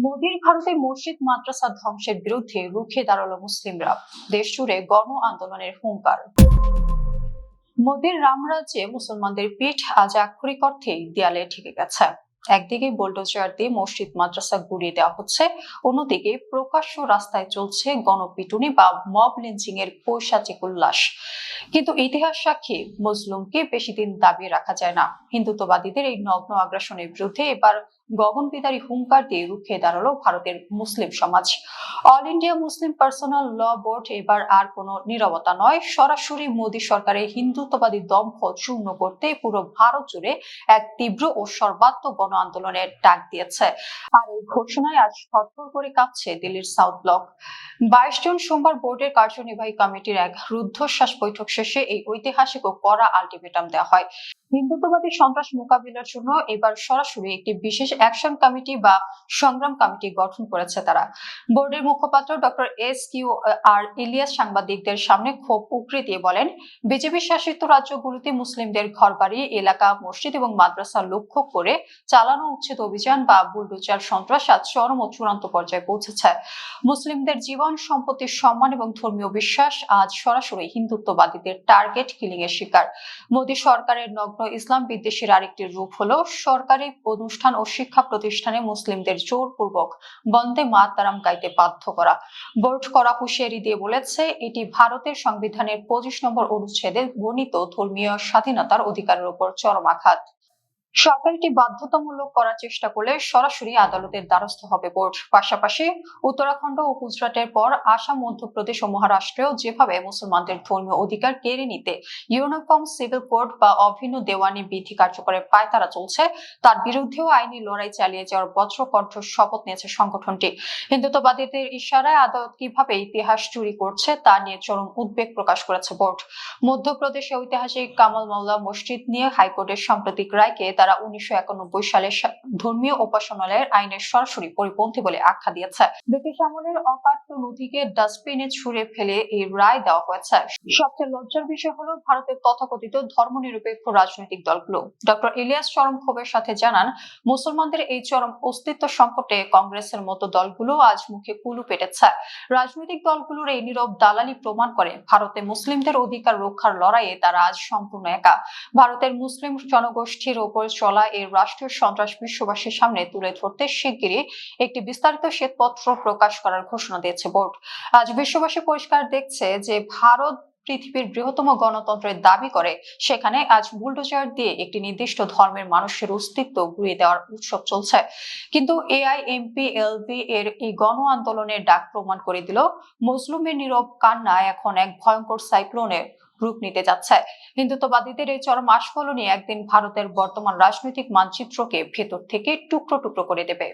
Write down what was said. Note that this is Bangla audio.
মোদির ভারতে মসজিদ মাদ্রাসা ধ্বংসের বিরুদ্ধে রুখে দাঁড়ালো মুসলিমরা। দেশ জুড়ে গণ আন্দোলনের হুঙ্কার। মোদির রামরাজ্যে মুসলমানদের পিঠ আজ আক্ষরিক অর্থেই দেয়ালে ঠেকে গেছে। একদিকে বুলডোজার দিয়ে মসজিদ মাদ্রাসা গুড়িয়ে দেওয়া হচ্ছে, অন্যদিকে প্রকাশ্য রাস্তায় চলছে গণপিটুনি বা মব লিঞ্চিং এর পৈশাচিক উল্লাস। কিন্তু ইতিহাস সাক্ষী, মজলুমকে বেশি দিন দাবিয়ে রাখা যায় না। হিন্দুত্ববাদীদের এই নগ্ন আগ্রাসনের বিরুদ্ধে এবার গগনবিদারী হুঙ্কার দিয়ে রুখে দাঁড়ালো ভারতের মুসলিম সমাজ। অল ইন্ডিয়া মুসলিম পার্সোনাল ল বোর্ড এবার আর কোনো নীরবতা নয়, সরাসরি মোদী সরকারের হিন্দুত্ববাদী দম্ভ চূর্ণ করতে পুরো ভারত জুড়ে এক তীব্র ও সর্বাত্মক গণ আন্দোলনের ডাক দিয়েছে। আর এই ঘোষণায় আজ থরথর করে কাঁপছে দিল্লির সাউথ ব্লক। 22 জুন সোমবার বোর্ডের কার্যনির্বাহী কমিটির এক রুদ্ধশ্বাস বৈঠক শেষে এই ঐতিহাসিক ও কড়া আলটিমেটাম দেওয়া হয়। হিন্দুত্ববাদী সন্ত্রাস মোকাবিলার জন্য এবার সরাসরি একটি বিশেষ অ্যাকশন কমিটি বা সংগ্রাম কমিটি গঠন করেছে তারা। বোর্ডের মুখপাত্র ডক্টর SQR ইলিয়াস সাংবাদিকদের সামনে ক্ষোভ উগরে দিয়ে বলেন, বিজেপি শাসিত রাজ্যগুলোতে মুসলিমদের ঘরবাড়ি, এলাকা, মসজিদ এবং মাদ্রাসা লক্ষ্য করে চালানো উচ্ছেদ অভিযান বা বুলডোজার সন্ত্রাস আজ চরম ও চূড়ান্ত পর্যায়ে পৌঁছেছে। মুসলিমদের জীবন, সম্পত্তির সম্মান এবং ধর্মীয় বিশ্বাস আজ সরাসরি হিন্দুত্ববাদীদের টার্গেট কিলিং এর শিকার। মোদী সরকারের নগ্ন ইসলাম বিদ্বেষের আরেকটি রূপ হলো সরকারি অনুষ্ঠান ও শিক্ষা প্রতিষ্ঠানে মুসলিমদের জোরপূর্বক বন্দে মাতরম গাইতে বাধ্য করা। বোর্ড করা হুঁশিয়ারি দিয়ে বলেছে, এটি ভারতের সংবিধানের 25 নম্বর অনুচ্ছেদে বর্ণিত ধর্মীয় স্বাধীনতার অধিকারের উপর চরম আঘাত। সরকারটি বাধ্যতামূলক করার চেষ্টা করলে সরাসরি আদালতের দ্বারস্থ হবে বোর্ড। পাশাপাশি উত্তরাখণ্ড ও গুজরাটের পর আসাম, মধ্যপ্রদেশ ও মহারাষ্ট্রেও যেভাবে মুসলমানদের ধর্মীয় অধিকার কেড়ে নিতে ইউনিফর্ম সিভিল কোড বা অভিন্ন দেওয়ানি বিধি কার্যকরের পায়তারা চলছে, তার বিরুদ্ধেও আইনি লড়াই চালিয়ে যাওয়ার বজ্রকণ্ঠ শপথ নিয়েছে সংগঠনটি। হিন্দুত্ববাদীদের ইশারায় আদালত কিভাবে ইতিহাস চুরি করছে তা নিয়ে চরম উদ্বেগ প্রকাশ করেছে বোর্ড। মধ্যপ্রদেশে ঐতিহাসিক কামাল মাওলা মসজিদ নিয়ে হাইকোর্টের সাম্প্রতিক রায়কে তারা 1991 সালে ধর্মীয় উপাসনালয়ের আইনের সরাসরি পরিপন্থী বলে আখ্যা দিয়েছে। ব্রিটিশ আমলের অকাট্য নথিকে ডাস্টবিনে ছুঁড়ে ফেলে এই রায় দেওয়া হয়েছে। সবচেয়ে লজ্জার বিষয় হলো ভারতের তথাকথিত ধর্মনিরপেক্ষ রাজনৈতিক দলগুলো। ডক্টর ইলিয়াস চরম ক্ষোভের সাথে জানান, মুসলমানদের এই চরম অস্তিত্ব সংকটে কংগ্রেসের মতো দলগুলো আজ মুখে কুলু পেটেছে। রাজনৈতিক দলগুলোর এই নীরব দালালি প্রমাণ করে ভারতে মুসলিমদের অধিকার রক্ষার লড়াইয়ে তারা আজ সম্পূর্ণ একা। ভারতের মুসলিম জনগোষ্ঠীর ওপর চলা এই রাষ্ট্রীয় সন্ত্রাস বিশ্ববাসীর সামনে তুলে ধরতে শিগগিরই একটি বিস্তারিত শ্বেতপত্র প্রকাশ করার ঘোষণা দিয়েছে বোর্ড। আজ বিশ্ববাসী পরিষ্কার দেখছে যে ভারত পৃথিবীর বৃহত্তম গণতন্ত্রের দাবি করে, সেখানে আজ বুলডোজার দিয়ে একটি নির্দিষ্ট ধর্মের মানুষের অস্তিত্ব গুঁড়িয়ে দেওয়ার উৎসব চলছে। কিন্তু AIMPLB এর এই গণ আন্দোলনের ডাক প্রমাণ করে দিল, মজলুমের নীরব কান্না এখন এক ভয়ঙ্কর সাইক্লোনের রূপ নিতে যাচ্ছে। হিন্দুত্ববাদীদের এই চরম আস্ফলনই একদিন ভারতের বর্তমান রাজনৈতিক মানচিত্রকে ভেতর থেকে টুকরো টুকরো করে দেবে।